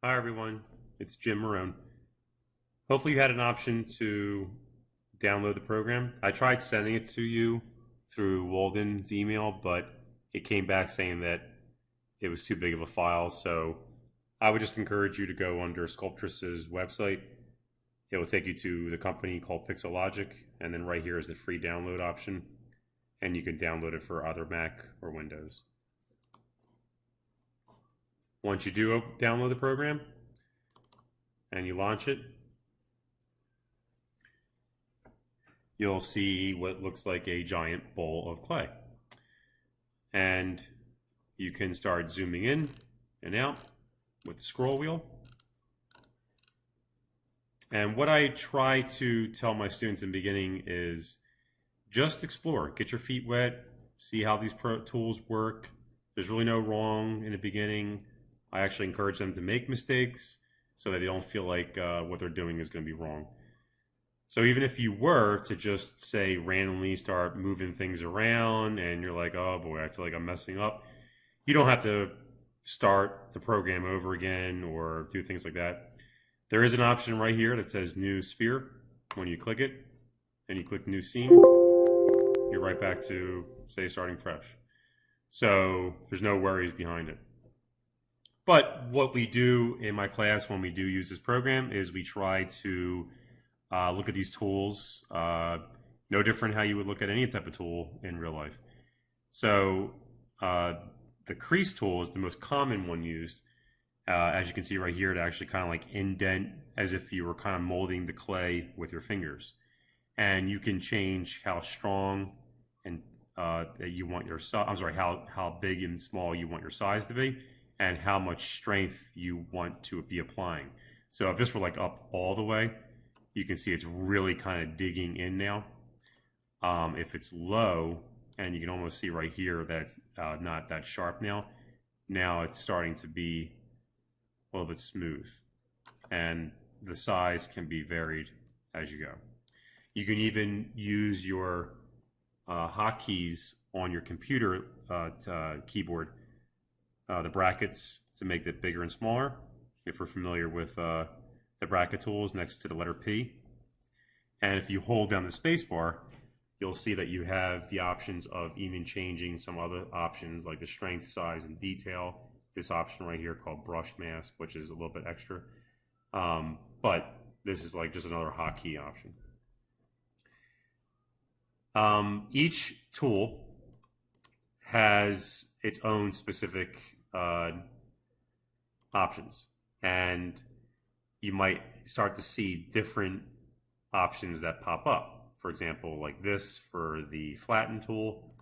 Hi everyone, it's Jim Marone. Hopefully you had an option to download the program. I tried sending it to you through Walden's email, but it came back saying that it was too big of a file. So I would just encourage you to go under Sculptris's website. It will take you to the company called Pixelogic, and then right here is the free download option, and you can download it for either Mac or Windows. Once you do download the program and you launch it, you'll see what looks like a giant bowl of clay. And you can start zooming in and out with the scroll wheel. And what I try to tell my students in the beginning is just explore, get your feet wet, see how these tools work. There's really no wrong in the beginning. I actually encourage them to make mistakes so that they don't feel like what they're doing is going to be wrong. So even if you were to just say randomly start moving things around and you're like, oh boy, I feel like I'm messing up, you don't have to start the program over again or do things like that. There is an option right here that says new sphere. When you click it and you click new scene, you're right back to, say, starting fresh. So there's no worries behind it. But what we do in my class when we do use this program is we try to look at these tools, no different how you would look at any type of tool in real life. So the crease tool is the most common one used. As you can see right here, to actually kind of like indent as if you were kind of molding the clay with your fingers. And you can change how strong and that you want your size, I'm sorry, how big and small you want your size to be, and how much strength you want to be applying. So if this were like up all the way, you can see it's really kind of digging in now. If it's low, and you can almost see right here that it's not that sharp now, now it's starting to be a little bit smooth. And the size can be varied as you go. You can even use your hotkeys on your computer keyboard, the brackets, to make it bigger and smaller. If we're familiar with the bracket tools next to the letter P. And if you hold down the space bar, you'll see that you have the options of even changing some other options like the strength, size, and detail. This option right here called brush mask, which is a little bit extra. But this is like just another hotkey option. Each tool has its own specific options, and you might start to see different options that pop up. For example, like this for the flatten tool.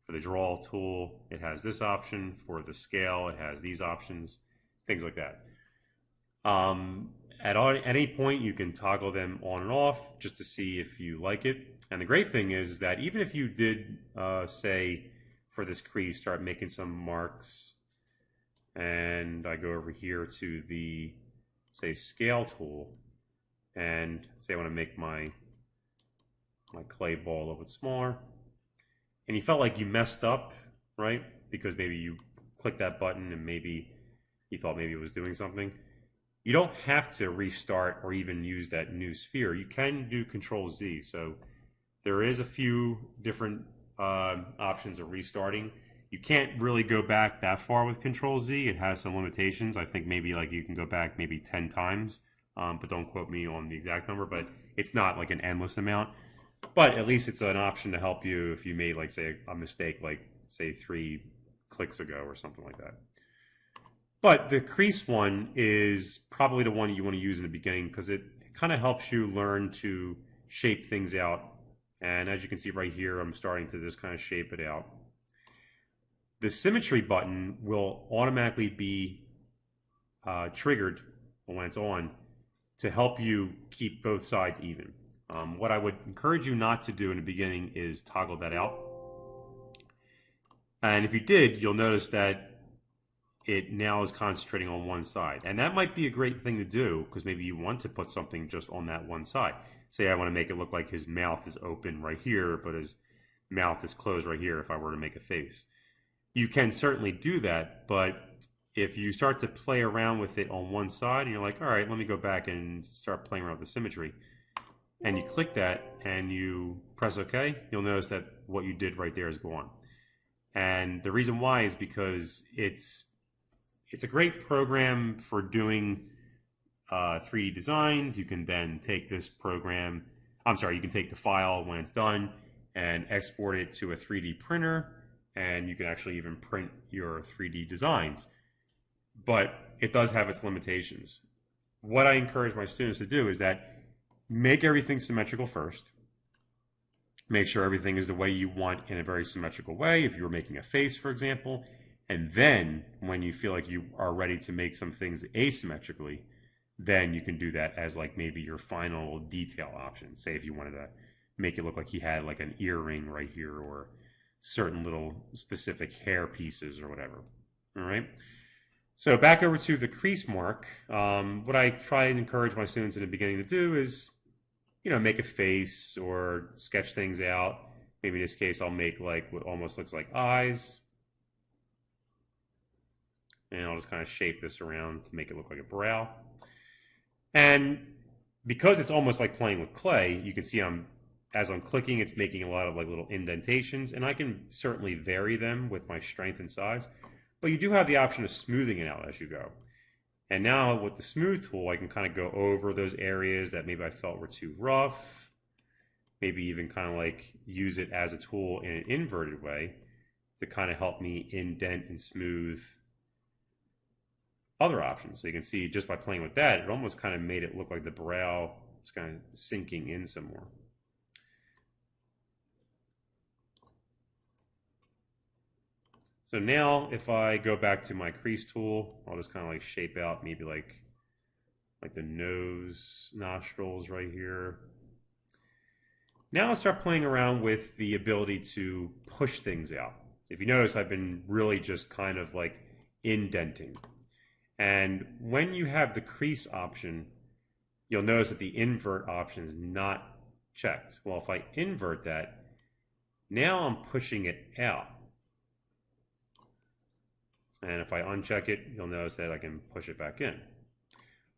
For the draw tool, it has this option. For the scale, it has these options, things like that. At any point, you can toggle them on and off just to see if you like it. And the great thing is that even if you did, say, for this crease, start making some marks, and I go over here to the, say, scale tool, and say I want to make my clay ball a little bit smaller, and you felt like you messed up, right? Because maybe you clicked that button and maybe you thought maybe it was doing something. You don't have to restart or even use that new sphere. You can do Control Z. So there is a few different options of restarting. You can't really go back that far with Control Z. It has some limitations. I think maybe like you can go back maybe 10 times, but don't quote me on the exact number, but it's not like an endless amount. But at least it's an option to help you if you made, like, say, a mistake, like, say, 3 clicks ago or something like that. But the crease one is probably the one you want to use in the beginning because it kind of helps you learn to shape things out. And as you can see right here, I'm starting to just kind of shape it out. The symmetry button will automatically be triggered when it's on to help you keep both sides even. What I would encourage you not to do in the beginning is toggle that out. And if you did, you'll notice that it now is concentrating on one side. And that might be a great thing to do because maybe you want to put something just on that one side. Say I want to make it look like his mouth is open right here, but his mouth is closed right here if I were to make a face. You can certainly do that, but if you start to play around with it on one side and you're like, all right, let me go back and start playing around with the symmetry, and you click that and you press OK, you'll notice that what you did right there is gone. And the reason why is because it's a great program for doing 3D designs. You can then take this program, you can take the file when it's done and export it to a 3D printer, and you can actually even print your 3D designs. But it does have its limitations. What I encourage my students to do is that make everything symmetrical first. Make sure everything is the way you want in a very symmetrical way, if you were making a face, for example. And then when you feel like you are ready to make some things asymmetrically, then you can do that as like maybe your final detail option. Say if you wanted to make it look like he had like an earring right here, or certain little specific hair pieces or whatever. All right. So back over to the crease mark. What I try and encourage my students in the beginning to do is, make a face or sketch things out. Maybe in this case, I'll make like what almost looks like eyes. And I'll just kind of shape this around to make it look like a brow. And because it's almost like playing with clay, you can see as I'm clicking, it's making a lot of like little indentations, and I can certainly vary them with my strength and size. But you do have the option of smoothing it out as you go. And now with the smooth tool, I can kind of go over those areas that maybe I felt were too rough. Maybe even kind of like use it as a tool in an inverted way to kind of help me indent and smooth other options. So you can see just by playing with that, it almost kind of made it look like the brow is kind of sinking in some more. So now if I go back to my crease tool, I'll just kind of like shape out maybe like the nose, nostrils right here. Now I'll start playing around with the ability to push things out. If you notice, I've been really just kind of like indenting. And when you have the crease option, you'll notice that the invert option is not checked. Well, if I invert that, now I'm pushing it out. And if I uncheck it, you'll notice that I can push it back in.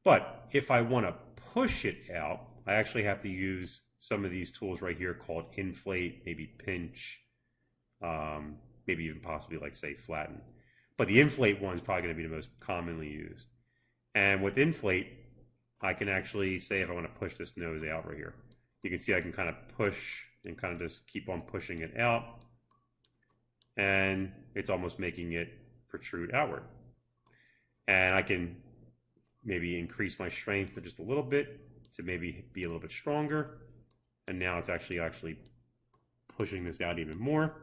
But if I want to push it out, I actually have to use some of these tools right here called inflate, maybe pinch, maybe even possibly like say flatten. But the inflate one is probably going to be the most commonly used. And with inflate, I can actually say if I want to push this nose out right here. You can see I can kind of push and kind of just keep on pushing it out. And it's almost making it protrude outward. And I can maybe increase my strength just a little bit to maybe be a little bit stronger. And now it's actually pushing this out even more.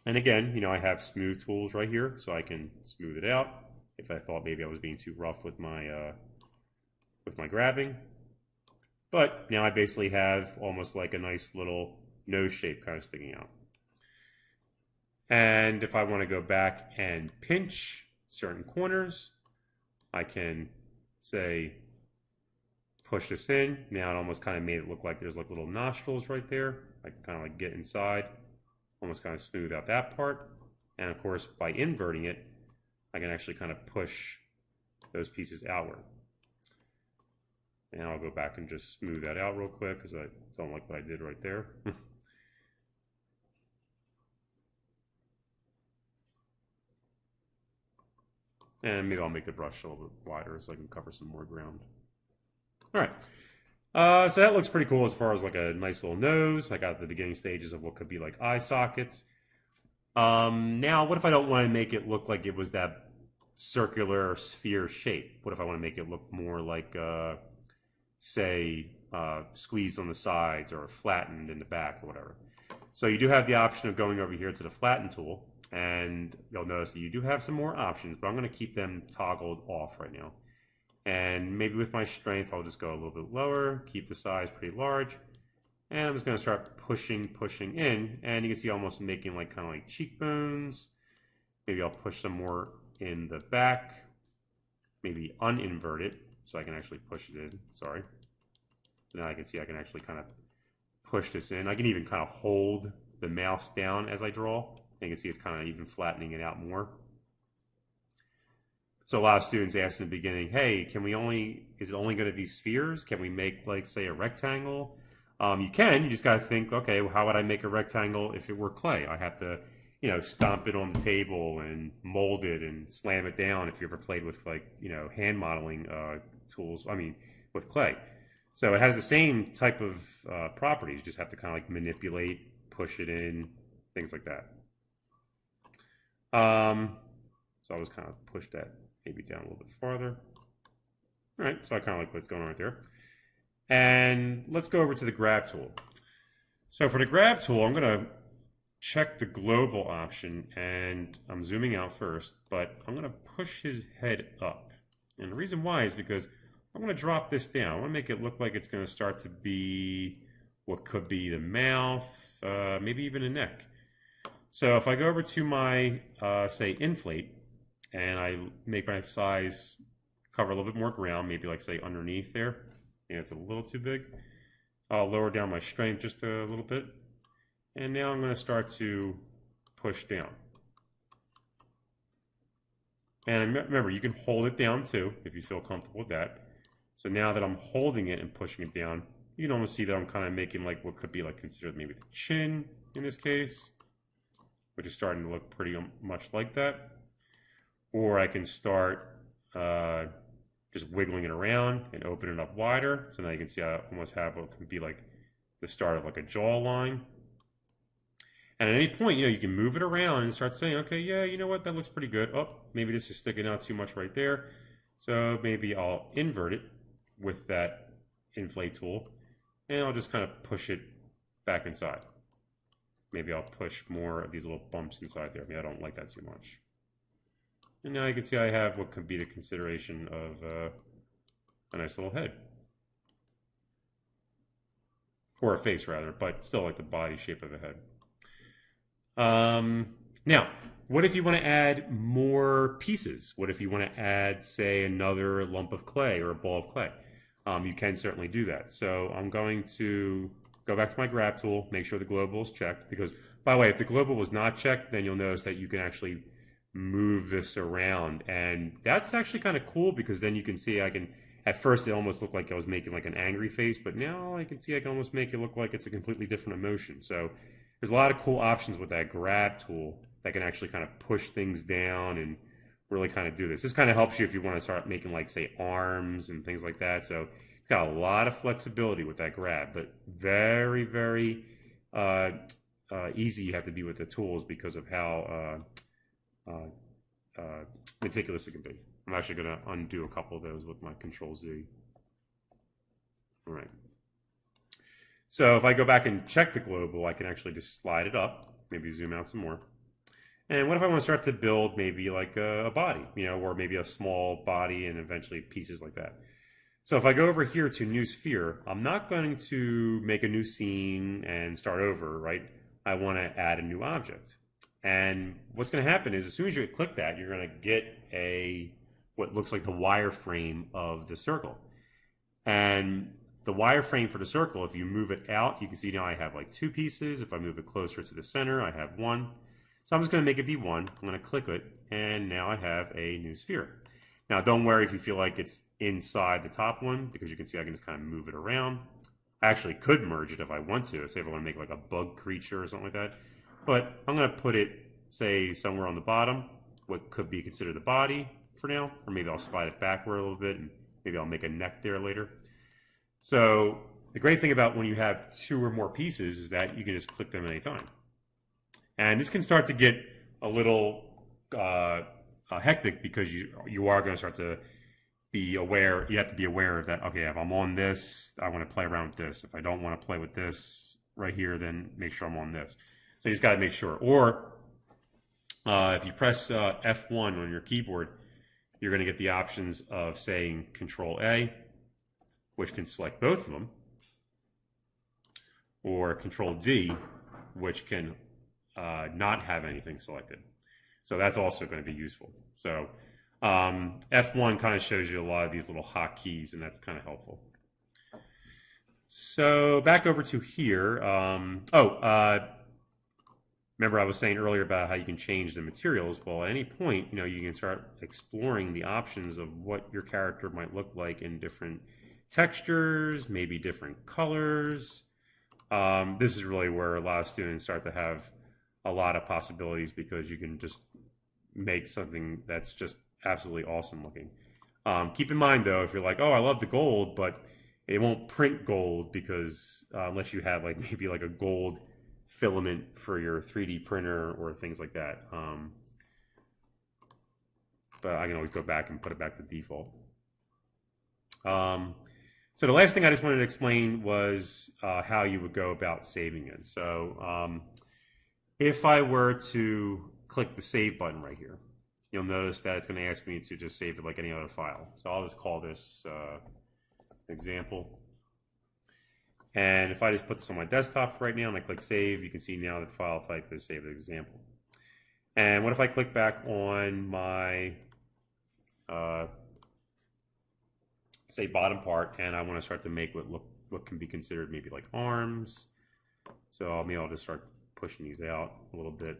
And again, I have smooth tools right here, so I can smooth it out if I thought maybe I was being too rough with my grabbing. But now I basically have almost like a nice little nose shape kind of sticking out. And if I want to go back and pinch certain corners, I can say push this in. Now it almost kind of made it look like there's like little nostrils right there. I can kind of like get inside, almost kind of smooth out that part. And of course, by inverting it, I can actually kind of push those pieces outward. And I'll go back and just smooth that out real quick because I don't like what I did right there. And maybe I'll make the brush a little bit wider so I can cover some more ground. All right. So that looks pretty cool as far as like a nice little nose. I got the beginning stages of what could be like eye sockets. Now, what if I don't want to make it look like it was that circular sphere shape? What if I want to make it look more like, say, squeezed on the sides or flattened in the back or whatever? So you do have the option of going over here to the flatten tool. And you'll notice that you do have some more options, but I'm going to keep them toggled off right now. And maybe with my strength, I'll just go a little bit lower, keep the size pretty large. And I'm just going to start pushing in. And you can see almost making like kind of like cheekbones. Maybe I'll push some more in the back. Maybe uninvert it so I can actually push it in. Sorry. Now I can see I can actually kind of push this in. I can even kind of hold the mouse down as I draw. And you can see it's kind of even flattening it out more. So a lot of students ask in the beginning, hey, is it only going to be spheres? Can we make, like, say, a rectangle? You can. You just got to think, okay, well, how would I make a rectangle if it were clay? I have to, stomp it on the table and mold it and slam it down if you ever played with, like, hand modeling tools, with clay. So it has the same type of properties. You just have to kind of like manipulate, push it in, things like that. So I'll just kind of push that maybe down a little bit farther. All right, so I kind of like what's going on right there. And let's go over to the grab tool. So for the grab tool, I'm going to check the global option, and I'm zooming out first, but I'm going to push his head up. And the reason why is because I'm going to drop this down. I want to make it look like it's going to start to be what could be the mouth, maybe even a neck. So if I go over to my, say, inflate, and I make my size cover a little bit more ground, maybe like, say, underneath there. Yeah, it's a little too big. I'll lower down my strength just a little bit. And now I'm going to start to push down. And remember, you can hold it down too, if you feel comfortable with that. So now that I'm holding it and pushing it down, you can almost see that I'm kind of making like what could be like considered maybe the chin in this case, which is starting to look pretty much like that. Or I can start just wiggling it around and open it up wider. So now you can see I almost have what could be like the start of like a jawline. And at any point, you can move it around and start saying, okay, yeah, you know what, that looks pretty good. Oh, maybe this is sticking out too much right there. So maybe I'll invert it with that inflate tool, and I'll just kind of push it back inside. Maybe I'll push more of these little bumps inside there. I don't like that too much. And now you can see I have what could be the consideration of a nice little head. Or a face, rather, but still like the body shape of a head. Now, what if you want to add more pieces? What if you want to add, say, another lump of clay or a ball of clay? You can certainly do that. So I'm going to go back to my grab tool, make sure the global is checked, because, by the way, if the global was not checked, then you'll notice that you can actually move this around. And that's actually kind of cool, because then you can see at first it almost looked like I was making like an angry face, but now I can see I can almost make it look like it's a completely different emotion. So there's a lot of cool options with that grab tool that can actually kind of push things down and really kind of do this. This kind of helps you if you want to start making, like, say, arms and things like that. So it's got a lot of flexibility with that grab, but very, very easy you have to be with the tools because of how meticulous it can be. I'm actually going to undo a couple of those with my Control-Z. All right. So if I go back and check the global, I can actually just slide it up, maybe zoom out some more. And what if I want to start to build maybe like a body, or maybe a small body and eventually pieces like that. So if I go over here to new sphere, I'm not going to make a new scene and start over, right? I want to add a new object. And what's going to happen is as soon as you click that, you're going to get what looks like the wireframe of the circle. And the wireframe for the circle, if you move it out, you can see now I have like two pieces. If I move it closer to the center, I have one. So I'm just going to make it be one. I'm going to click it, and now I have a new sphere. Now, don't worry if you feel like it's inside the top one, because you can see I can just kind of move it around. I actually could merge it if I want to. Say if I want to make like a bug creature or something like that. But I'm going to put it, say, somewhere on the bottom, what could be considered the body for now. Or maybe I'll slide it backward a little bit, and maybe I'll make a neck there later. So the great thing about when you have two or more pieces is that you can just click them anytime. And this can start to get a little hectic, because you are going to start to be aware. You have to be aware of that. Okay, if I'm on this, I want to play around with this. If I don't want to play with this right here, then make sure I'm on this. So you just got to make sure. Or if you press F1 on your keyboard, you're going to get the options of saying Control A, which can select both of them, or Control D, which can not have anything selected. So that's also going to be useful. So F1 kind of shows you a lot of these little hotkeys, and that's kind of helpful. So back over to here. Remember, I was saying earlier about how you can change the materials. Well, at any point, you can start exploring the options of what your character might look like in different textures, maybe different colors. This is really where a lot of students start to have a lot of possibilities because you can just make something that's just absolutely awesome looking. Keep in mind, though, if you're like, oh, I love the gold, but it won't print gold because unless you have like maybe like a gold filament for your 3D printer or things like that. But I can always go back and put it back to default. So the last thing I just wanted to explain was how you would go about saving it. So if I were to click the save button right here, you'll notice that it's going to ask me to just save it like any other file. So I'll just call this example. And if I just put this on my desktop right now and I click save, you can see now the file type is save as example. And what if I click back on my say bottom part and I want to start to make what can be considered maybe like arms. So I'll just start pushing these out a little bit,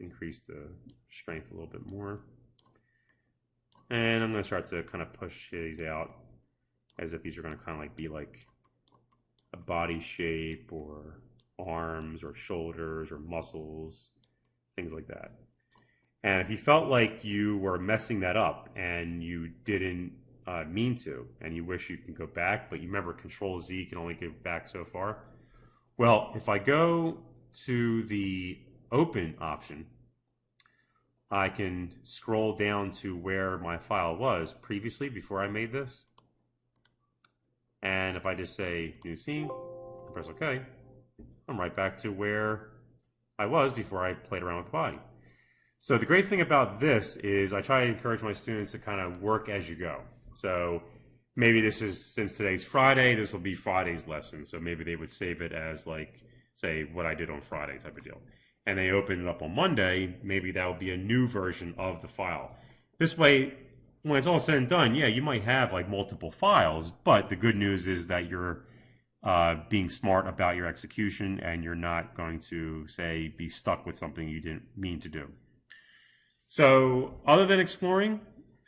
increase the strength a little bit more. And I'm going to start to kind of push these out as if these are going to kind of like be like a body shape or arms or shoulders or muscles, things like that. And if you felt like you were messing that up and you didn't mean to, and you wish you can go back, but you remember Control Z can only go back so far. Well, if I go to the open option, I can scroll down to where my file was previously before I made this. And if I just say new scene, press OK, I'm right back to where I was before I played around with the body. So the great thing about this is I try to encourage my students to kind of work as you go. So maybe this is, since today's Friday, this will be Friday's lesson. So maybe they would save it as like, say, what I did on Friday type of deal. And they open it up on Monday, maybe that will be a new version of the file. This way, when it's all said and done, yeah, you might have like multiple files, but the good news is that you're being smart about your execution and you're not going to, say, be stuck with something you didn't mean to do. So other than exploring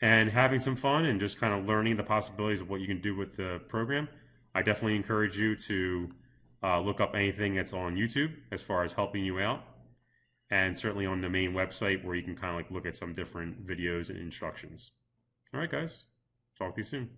and having some fun and just kind of learning the possibilities of what you can do with the program, I definitely encourage you to look up anything that's on YouTube as far as helping you out, and certainly on the main website where you can kind of like look at some different videos and instructions. All right, guys. Talk to you soon.